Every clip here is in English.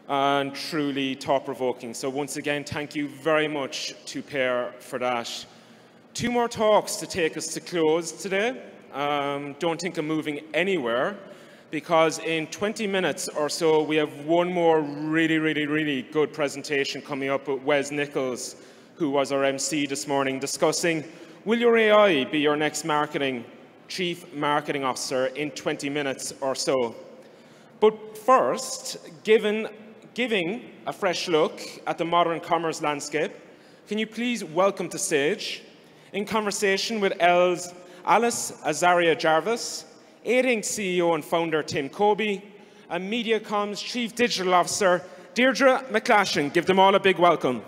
and truly thought-provoking. So once again, thank you very much to Per for that. 2 more talks to take us to close today. Don't think I'm moving anywhere, because in 20 minutes or so, we have one more really good presentation coming up with Wes Nichols, who was our MC this morning, discussing, will your AI be your next chief marketing officer in 20 minutes or so? But first, giving a fresh look at the modern commerce landscape, can you please welcome to stage, in conversation with Elle's Alice-Azania Jarvis, A-Link CEO and founder Tim Kobe, and MediaCom's Chief Digital Officer Deirdre McGlashan. Give them all a big welcome.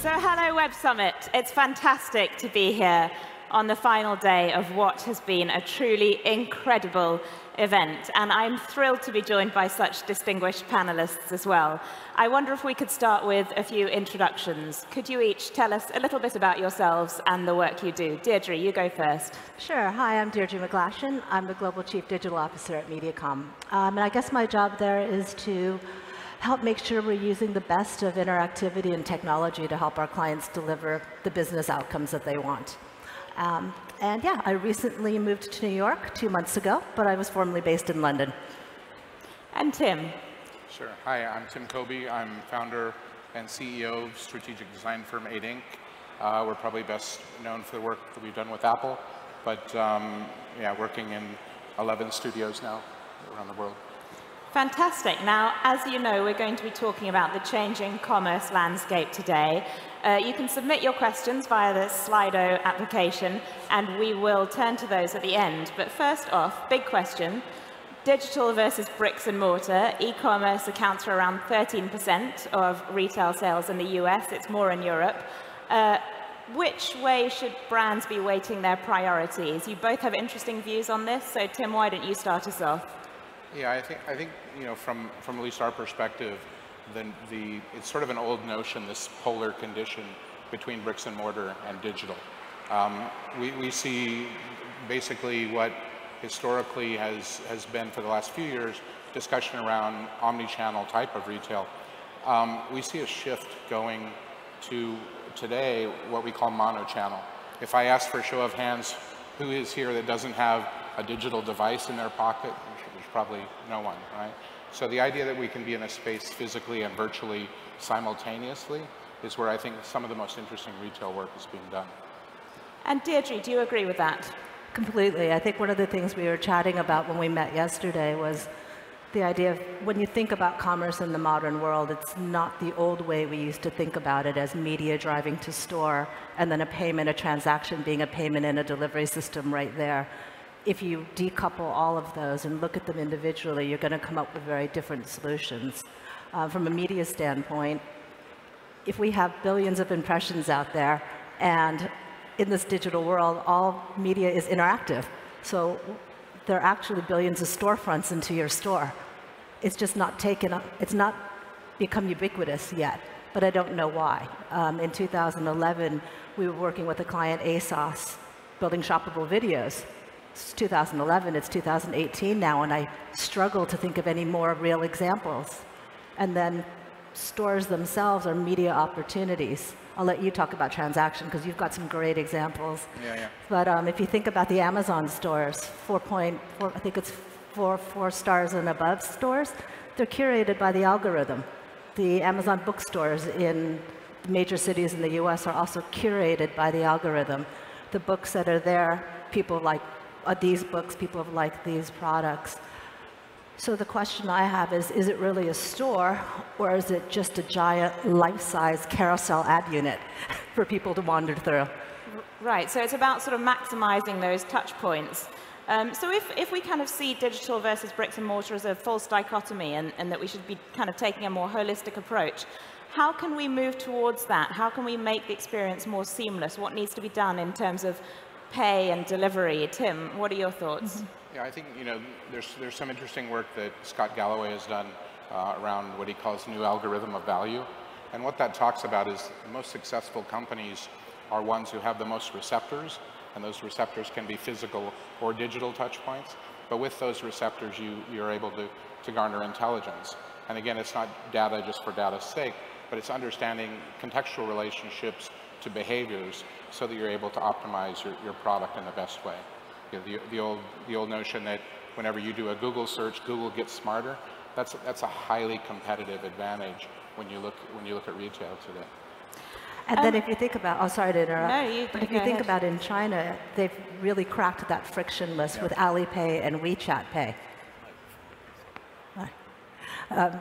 Hello Web Summit. It's fantastic to be here on the final day of what has been a truly incredible event. And I'm thrilled to be joined by such distinguished panelists as well. I wonder if we could start with a few introductions. Could you each tell us a little bit about yourselves and the work you do? Deirdre, you go first. Sure. Hi, I'm Deirdre McGlashan. I'm the Global Chief Digital Officer at MediaCom. And I guess my job there is to help make sure we're using the best of interactivity and technology to help our clients deliver the business outcomes that they want. And yeah, I recently moved to New York 2 months ago, but I was formerly based in London. And Tim. Sure. Hi, I'm Tim Kobe. I'm founder and CEO of strategic design firm Elle. We're probably best known for the work that we've done with Apple, but yeah, working in 11 studios now around the world. Fantastic. Now, as you know, we're going to be talking about the changing commerce landscape today. You can submit your questions via the Slido application, and we will turn to those at the end. But first off, big question, digital versus bricks and mortar. E-commerce accounts for around 13% of retail sales in the US. It's more in Europe. Which way should brands be weighting their priorities? You both have interesting views on this, so Tim, why don't you start us off? Yeah, I think you know, from at least our perspective, it's sort of an old notion, this polar condition between bricks and mortar and digital. We see basically what historically has been for the last few years discussion around omni-channel type of retail. We see a shift going to today what we call mono-channel. If I ask for a show of hands, who is here that doesn't have a digital device in their pocket? There's probably no one, right? So the idea that we can be in a space physically and virtually simultaneously is where I think some of the most interesting retail work is being done. And Deirdre, do you agree with that? Completely. I think one of the things we were chatting about when we met yesterday was the idea of when you think about commerce in the modern world, it's not the old way we used to think about it as media driving to store and then a transaction being a payment in a delivery system right there. If you decouple all of those and look at them individually, you're going to come up with very different solutions. From a media standpoint, if we have billions of impressions out there, and in this digital world, all media is interactive. So there are actually billions of storefronts into your store. It's just not taken up, it's not become ubiquitous yet, but I don't know why. In 2011, we were working with a client, ASOS, building shoppable videos. It's 2011, it's 2018 now, and I struggle to think of any more real examples. And then stores themselves are media opportunities. I'll let you talk about transaction because you've got some great examples. Yeah. But if you think about the Amazon stores, 4.4, I think it's 4 stars and above stores, they're curated by the algorithm. The Amazon bookstores in major cities in the US are also curated by the algorithm. The books that are there, people like these books, people have liked these products. So the question I have is it really a store, or is it just a giant life-size carousel ad unit for people to wander through? Right, so it's about sort of maximizing those touch points. So if we kind of see digital versus bricks and mortar as a false dichotomy and that we should be kind of taking a more holistic approach, how can we move towards that? How can we make the experience more seamless? What needs to be done in terms of pay and delivery? Tim, what are your thoughts? Mm-hmm. Yeah, I think there's some interesting work that Scott Galloway has done around what he calls new algorithm of value. And what that talks about is the most successful companies are ones who have the most receptors, and those receptors can be physical or digital touch points. But with those receptors, you're able to garner intelligence. And again, it's not data just for data's sake, but it's understanding contextual relationships to behaviors so that you're able to optimize your product in the best way. You know, the old notion that whenever you do a Google search, Google gets smarter. That's a highly competitive advantage when you look at retail today. And then if you think about, oh, sorry to interrupt. No, but if you think about in China, they've really cracked that frictionless with Alipay and WeChat Pay.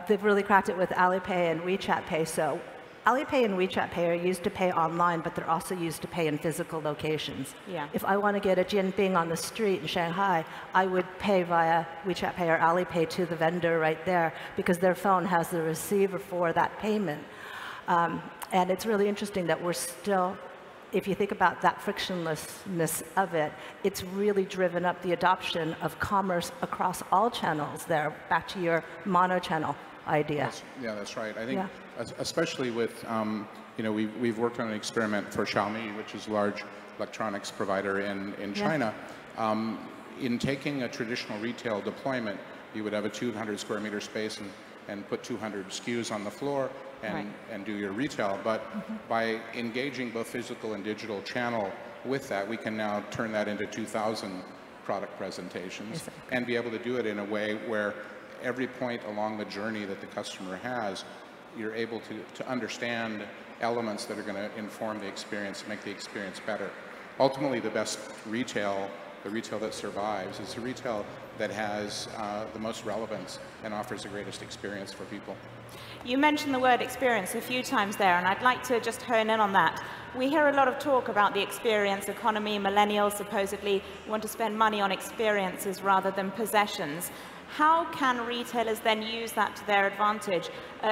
They've really cracked it with Alipay and WeChat Pay. So Alipay and WeChat Pay are used to pay online, but they're also used to pay in physical locations. Yeah. If I want to get a Jinping on the street in Shanghai, I would pay via WeChat Pay or Alipay to the vendor right there because their phone has the receiver for that payment. And it's really interesting that we're still, if you think about that frictionlessness of it, it's really driven up the adoption of commerce across all channels there, back to your mono-channel idea. That's right. I think especially with, you know, we've worked on an experiment for Xiaomi, which is a large electronics provider in China. In taking a traditional retail deployment, you would have a 200 square meter space and put 200 SKUs on the floor and do your retail. But by engaging both physical and digital channel with that, we can now turn that into 2,000 product presentations and be able to do it in a way where every point along the journey that the customer has, you're able to understand elements that are going to inform the experience, make the experience better. Ultimately, the best retail, the retail that survives, is the retail that has the most relevance and offers the greatest experience for people. You mentioned the word experience a few times there, and I'd like to just hone in on that. We hear a lot of talk about the experience economy. Millennials supposedly want to spend money on experiences rather than possessions. How can retailers then use that to their advantage?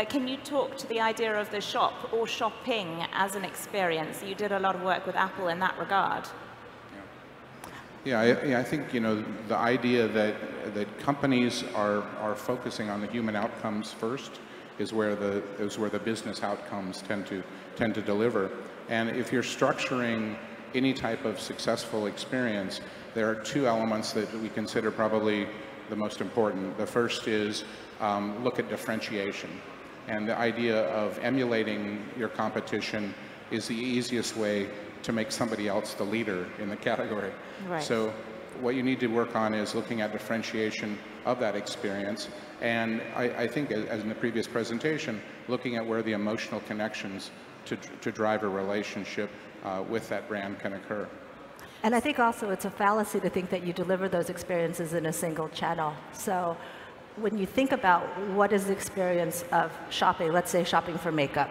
Can you talk to the idea of the shop or shopping as an experience? You did a lot of work with Apple in that regard. Yeah, I think, you know, the idea that companies are focusing on the human outcomes first is where the business outcomes tend to deliver. And if you're structuring any type of successful experience, there are two elements that we consider probably the most important. The first is look at differentiation. And the idea of emulating your competition is the easiest way to make somebody else the leader in the category. Right. So what you need to work on is looking at differentiation of that experience. And I think, as in the previous presentation, looking at where the emotional connections to drive a relationship with that brand can occur. And I think also it's a fallacy to think that you deliver those experiences in a single channel. So when you think about what is the experience of shopping, let's say shopping for makeup,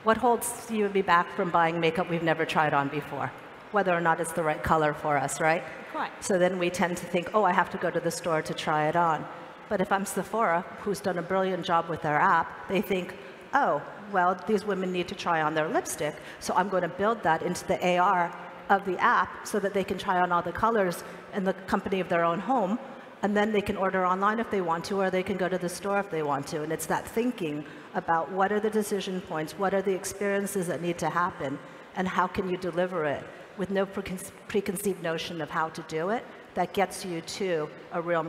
what holds you and me back from buying makeup we've never tried on before? Whether or not it's the right color for us, right? Quite. So then we tend to think, oh, I have to go to the store to try it on. But if I'm Sephora, who's done a brilliant job with their app, they think, oh, well, these women need to try on their lipstick, so I'm going to build that into the AR of the app so that they can try on all the colors in the company of their own home, and then they can order online if they want to, or they can go to the store if they want to. And it's that thinking about what are the decision points, what are the experiences that need to happen, and how can you deliver it with no preconceived notion of how to do it that gets you to a real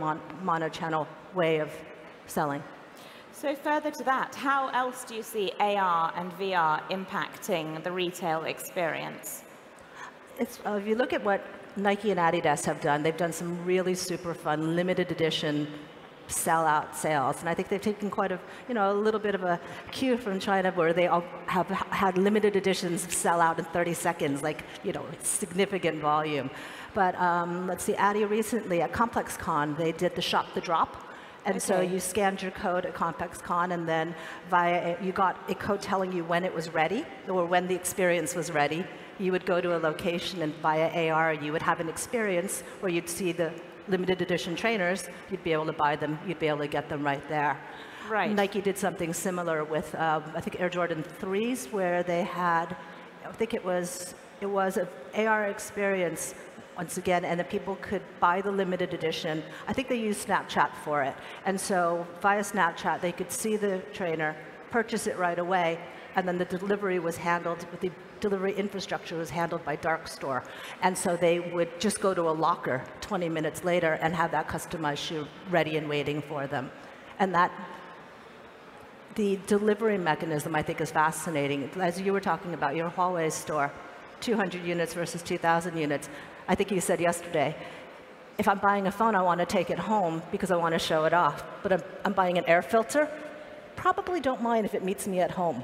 mono-channel way of selling. So further to that, how else do you see AR and VR impacting the retail experience? If you look at what Nike and Adidas have done, they've done some really super fun limited edition sellout sales, and I think they've taken quite a little bit of a cue from China, where they all have had limited editions sell out in 30 seconds, like significant volume. But let's see, Adi recently at ComplexCon, they did the shop the drop. And so you scanned your code at ComplexCon, and then you got a code telling you when it was ready, or when the experience was ready. You would go to a location, and via AR, you would have an experience where you'd see the limited edition trainers. You'd be able to buy them. You'd be able to get them right there. Right. Nike did something similar with, I think, Air Jordan 3s, where they had, I think it was an AR experience once again, and the people could buy the limited edition. I think they used Snapchat for it. And so via Snapchat, they could see the trainer, purchase it right away, and then the delivery was handled, the delivery infrastructure was handled by dark store. And so they would just go to a locker 20 minutes later and have that customized shoe ready and waiting for them. And that, the delivery mechanism, I think, is fascinating. As you were talking about your Huawei store, 200 units versus 2,000 units. I think you said yesterday, if I'm buying a phone, I want to take it home because I want to show it off. But I'm buying an air filter, probably don't mind if it meets me at home,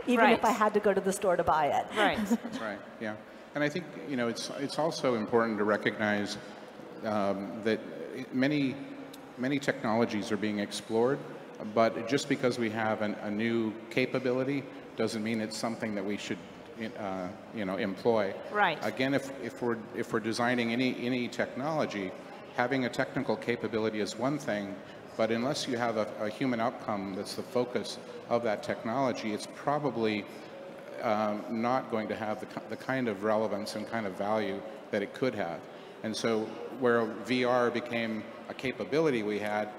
even if I had to go to the store to buy it. Right. That's right, yeah. And I think, you know, it's also important to recognize that many technologies are being explored, but just because we have a new capability doesn't mean it's something that we should you know, employ. Right. Again, if we're designing any technology, having a technical capability is one thing, but unless you have a human outcome that's the focus of that technology, it's probably not going to have the kind of relevance and kind of value that it could have. And so where VR became a capability we had,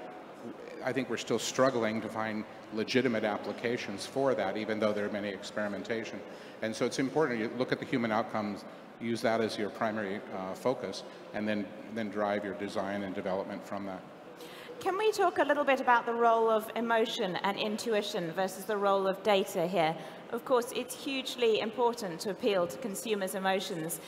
I think we're still struggling to find legitimate applications for that, even though there are many experimentation. And so it's important you look at the human outcomes, use that as your primary focus, and then drive your design and development from that. Can we talk a little bit about the role of emotion and intuition versus the role of data here? Of course, it's hugely important to appeal to consumers' emotions.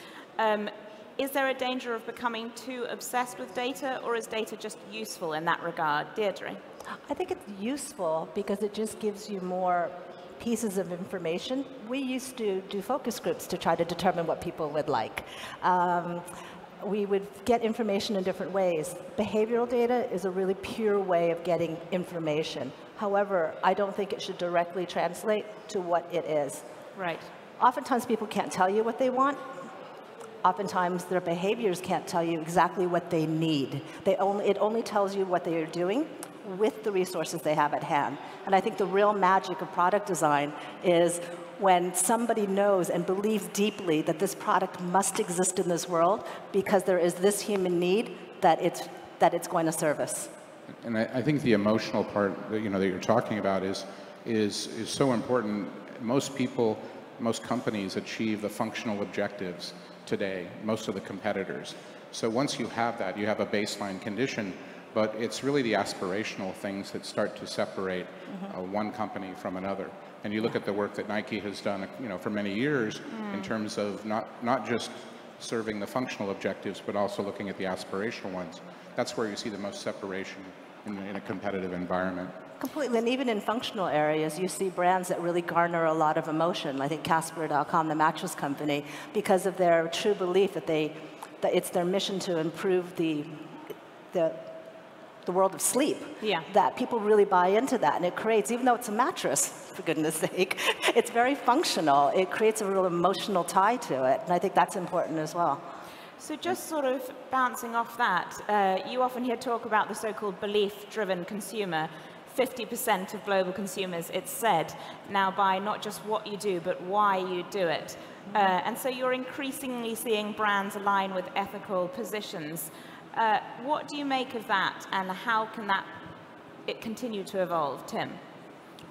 Is there a danger of becoming too obsessed with data, or is data just useful in that regard? Deirdre? I think it's useful because it just gives you more pieces of information. We used to do focus groups to try to determine what people would like. We would get information in different ways. Behavioral data is a really pure way of getting information. However, I don't think it should directly translate to what it is. Right. Oftentimes people can't tell you what they want. Oftentimes their behaviors can't tell you exactly what they need. It only tells you what they are doing with the resources they have at hand. And I think the real magic of product design is when somebody knows and believes deeply that this product must exist in this world because there is this human need that it's going to service. And I think the emotional part that, that you're talking about is so important. Most people, most companies achieve the functional objectives today, most of the competitors. So once you have that, you have a baseline condition, but it's really the aspirational things that start to separate one company from another. And you look at the work that Nike has done, for many years in terms of not just serving the functional objectives, but also looking at the aspirational ones. That's where you see the most separation in a competitive environment. Completely, and even in functional areas, you see brands that really garner a lot of emotion. I think Casper.com, the mattress company, because of their true belief that it's their mission to improve the world of sleep, that people really buy into that. And it creates, even though it's a mattress, for goodness sake, it's very functional. It creates a real emotional tie to it. And I think that's important as well. So just sort of bouncing off that, you often hear talk about the so-called belief-driven consumer. 50% of global consumers, it's said, now buy not just what you do, but why you do it. And so you're increasingly seeing brands align with ethical positions. What do you make of that, and how can it continue to evolve? Tim?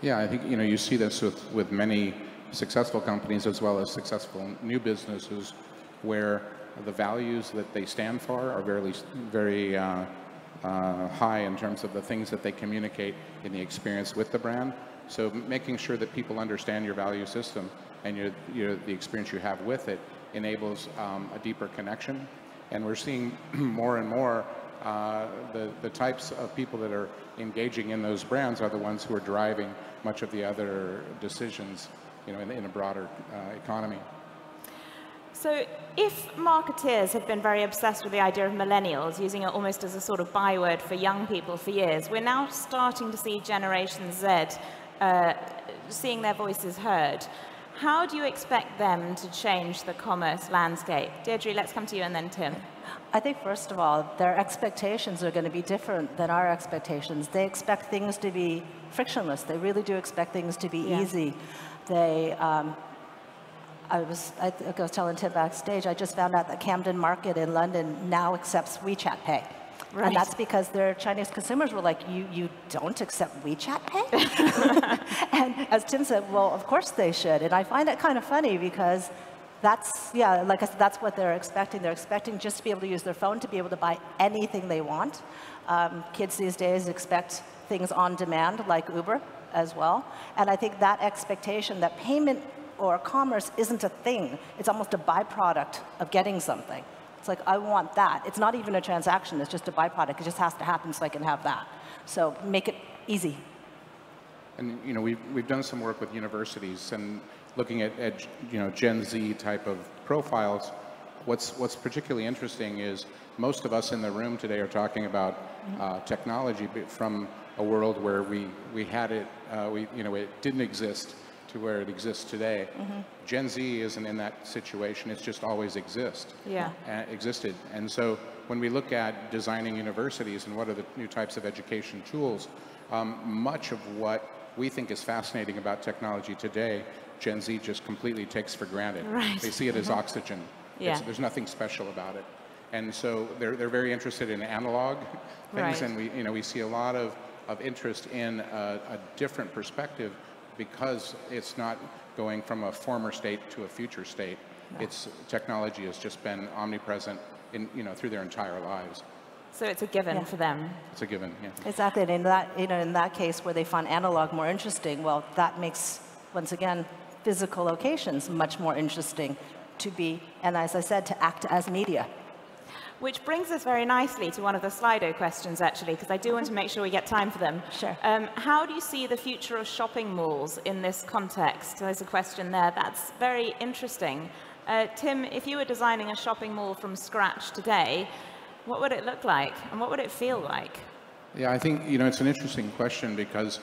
Yeah, I think you see this with many successful companies as well as successful new businesses, where the values that they stand for are very high in terms of the things that they communicate in the experience with the brand. So making sure that people understand your value system and the experience you have with it enables a deeper connection. And we're seeing more and more the types of people that are engaging in those brands are the ones who are driving much of the other decisions, in a broader economy. So if marketeers have been very obsessed with the idea of millennials, using it almost as a sort of byword for young people for years, we're now starting to see Generation Z seeing their voices heard. How do you expect them to change the commerce landscape? Deirdre, let's come to you, and then Tim. I think, first of all, their expectations are going to be different than our expectations. They expect things to be frictionless. They really do expect things to be easy. They, I was telling Tim backstage, I just found out that Camden Market in London now accepts WeChat Pay. Right. And that's because their Chinese consumers were like, you don't accept WeChat Pay? And as Tim said, well, of course they should. And I find it kind of funny because that's, yeah, like I said, that's what they're expecting. They're expecting just to be able to use their phone to be able to buy anything they want. Kids these days expect things on demand, like Uber as well. And I think that expectation that payment or commerce isn't a thing. It's almost a byproduct of getting something. It's like, I want that. It's not even a transaction. It's just a byproduct. It just has to happen so I can have that. So make it easy. And we've done some work with universities and looking at Gen Z type of profiles. What's particularly interesting is most of us in the room today are talking about technology from a world where we had it, it didn't exist to where it exists today. Gen Z isn't in that situation. It's just always existed. And so when we look at designing universities and what are the new types of education tools, much of what we think is fascinating about technology today, Gen Z just completely takes for granted. Right. They see it as oxygen. There's nothing special about it. And so they're very interested in analog things, and we see a lot of interest in a different perspective, because it's not going from a former state to a future state. Technology has just been omnipresent through their entire lives. So it's a given for them. It's a given, yeah. Exactly, and in that case where they find analog more interesting, well, that makes, once again, physical locations much more interesting to be, and as I said, to act as media. Which brings us very nicely to one of the Slido questions, actually, because I do want to make sure we get time for them. Sure. How do you see the future of shopping malls in this context? There's a question there. That's very interesting. Tim, if you were designing a shopping mall from scratch today, what would it look like, and what would it feel like? Yeah, I think it's an interesting question, because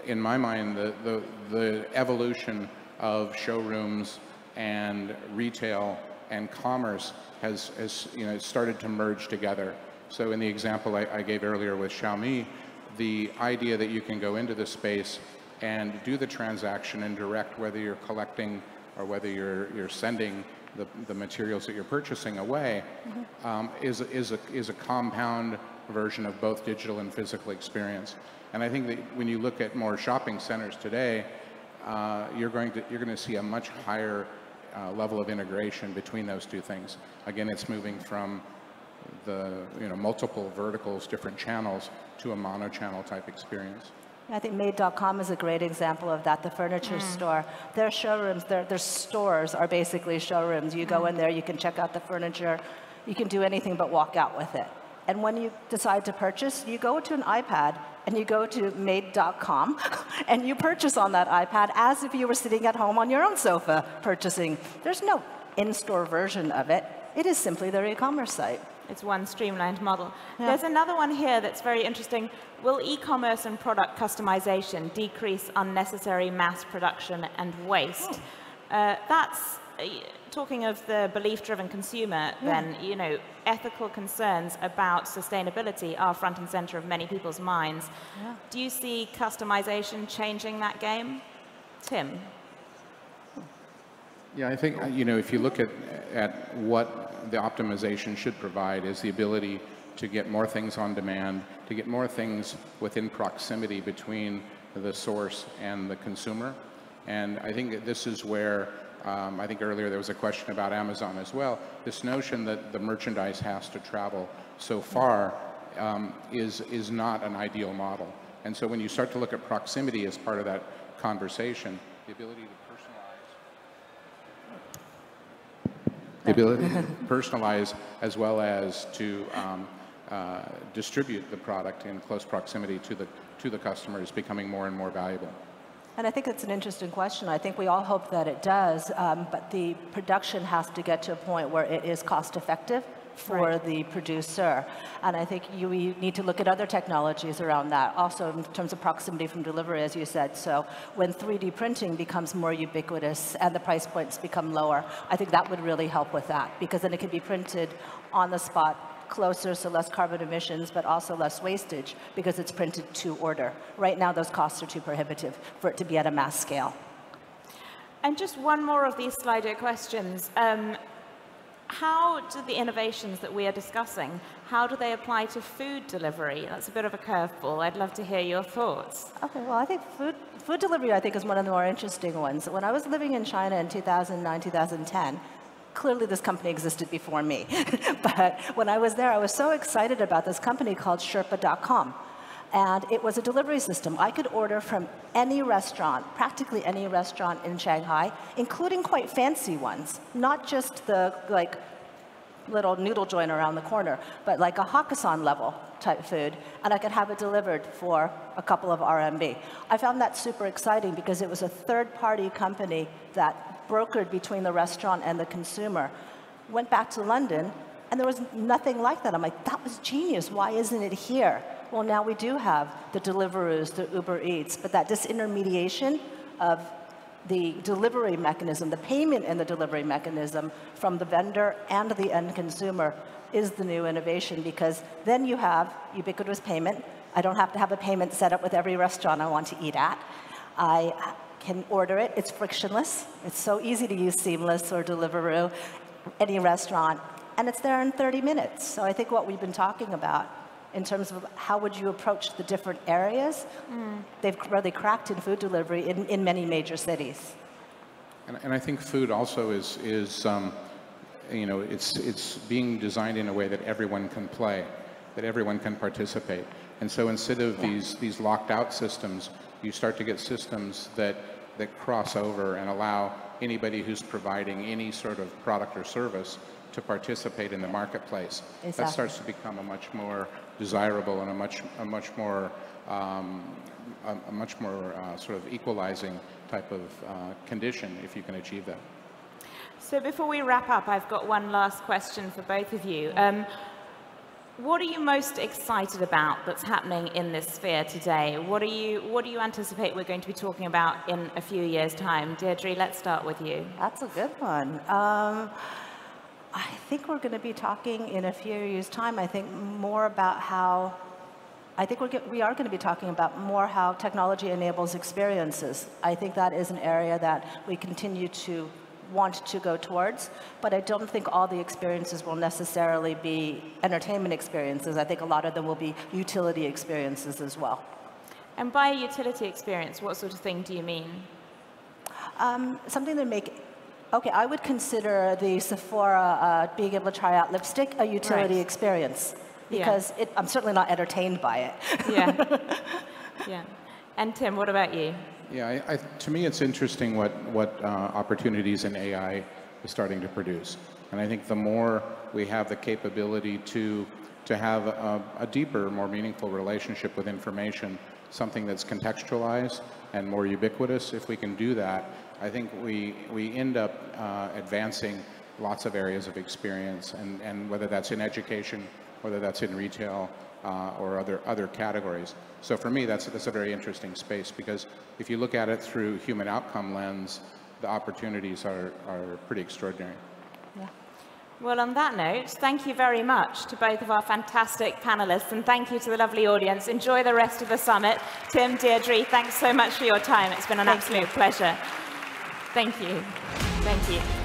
in my mind, the evolution of showrooms and retail and commerce has started to merge together. So in the example I gave earlier with Xiaomi, the idea that you can go into the space and do the transaction and direct whether you're collecting or whether you're sending the materials that you're purchasing away is a compound version of both digital and physical experience. And I think that when you look at more shopping centers today, you're going to see a much higher level of integration between those two things. Again, it's moving from the multiple verticals, different channels, to a mono-channel type experience. I think Made.com is a great example of that, the furniture store. Their showrooms, their stores are basically showrooms. You go in there, you can check out the furniture, you can do anything but walk out with it. And when you decide to purchase, you go to an iPad and you go to Made.com and you purchase on that iPad as if you were sitting at home on your own sofa purchasing. There's no in-store version of it. It is simply their e-commerce site. It's one streamlined model. There's another one here that's very interesting. Will e-commerce and product customization decrease unnecessary mass production and waste? That's talking of the belief-driven consumer, then, ethical concerns about sustainability are front and center of many people's minds. Do you see customization changing that game? Tim? Yeah, I think, if you look at what the optimization should provide is the ability to get more things on demand, to get more things within proximity between the source and the consumer. And I think that this is where, I think earlier there was a question about Amazon as well, this notion that the merchandise has to travel so far is not an ideal model. And so when you start to look at proximity as part of that conversation, the ability to personalize as well as to distribute the product in close proximity to the customer is becoming more and more valuable. And I think it's an interesting question. I think we all hope that it does, but the production has to get to a point where it is cost effective for the producer. And I think you need to look at other technologies around that, also in terms of proximity from delivery, as you said. So when 3D printing becomes more ubiquitous and the price points become lower, I think that would really help with that, because then it can be printed on the spot, closer, so less carbon emissions, but also less wastage, because it's printed to order. Right now, those costs are too prohibitive for it to be at a mass scale. And just one more of these Slido questions. how do the innovations that we are discussing, how do they apply to food delivery? That's a bit of a curveball. I'd love to hear your thoughts. Okay, well, I think food delivery, I think, is one of the more interesting ones. When I was living in China in 2009, 2010, clearly this company existed before me. But when I was there, I was so excited about this company called Sherpa.com. And it was a delivery system. I could order from any restaurant, practically any restaurant in Shanghai, including quite fancy ones, not just the little noodle joint around the corner, but like a Hakkasan level type food, and I could have it delivered for a couple of RMB. I found that super exciting because it was a third-party company that brokered between the restaurant and the consumer. Went back to London, and there was nothing like that. I'm like, that was genius. Why isn't it here? Well, now we do have the Deliveroos, the Uber Eats, but that disintermediation of the delivery mechanism, the payment and the delivery mechanism from the vendor and the end consumer is the new innovation, because then you have ubiquitous payment. I don't have to have a payment set up with every restaurant I want to eat at. I can order it. It's frictionless. It's so easy to use Seamless or Deliveroo, any restaurant, and it's there in 30 minutes. So I think what we've been talking about in terms of how would you approach the different areas, they've really cracked in food delivery in many major cities. And I think food also is you know, it's being designed in a way that everyone can play, that everyone can participate. And so instead of these locked out systems, you start to get systems that cross over and allow anybody who's providing any sort of product or service to participate in the marketplace. Exactly. That starts to become a much more desirable and a much more sort of equalizing type of condition if you can achieve that. So before we wrap up, I've got one last question for both of you. What are you most excited about that's happening in this sphere today? What do you anticipate we're going to be talking about in a few years' time? Deirdre, let's start with you. That's a good one. I think we're going to be talking in a few years' time, I think, more about how, I think we are going to be talking about more how technology enables experiences. I think that is an area that we continue to want to go towards, but I don't think all the experiences will necessarily be entertainment experiences. I think a lot of them will be utility experiences as well. And by utility experience, what sort of thing do you mean? Something that okay, I would consider the Sephora being able to try out lipstick a utility experience, because I'm certainly not entertained by it. Yeah. And Tim, what about you? Yeah, to me it's interesting what opportunities in AI is starting to produce. And I think the more we have the capability to have a deeper, more meaningful relationship with information, something that's contextualized and more ubiquitous, if we can do that, I think we end up advancing lots of areas of experience, and whether that's in education, whether that's in retail, or other categories. So for me, that's a very interesting space, because if you look at it through human outcome lens, the opportunities are pretty extraordinary. Yeah. Well, on that note, thank you very much to both of our fantastic panelists, and thank you to the lovely audience. Enjoy the rest of the summit. Tim, Deirdre, thanks so much for your time. It's been an absolute pleasure. Thank you. Thank you.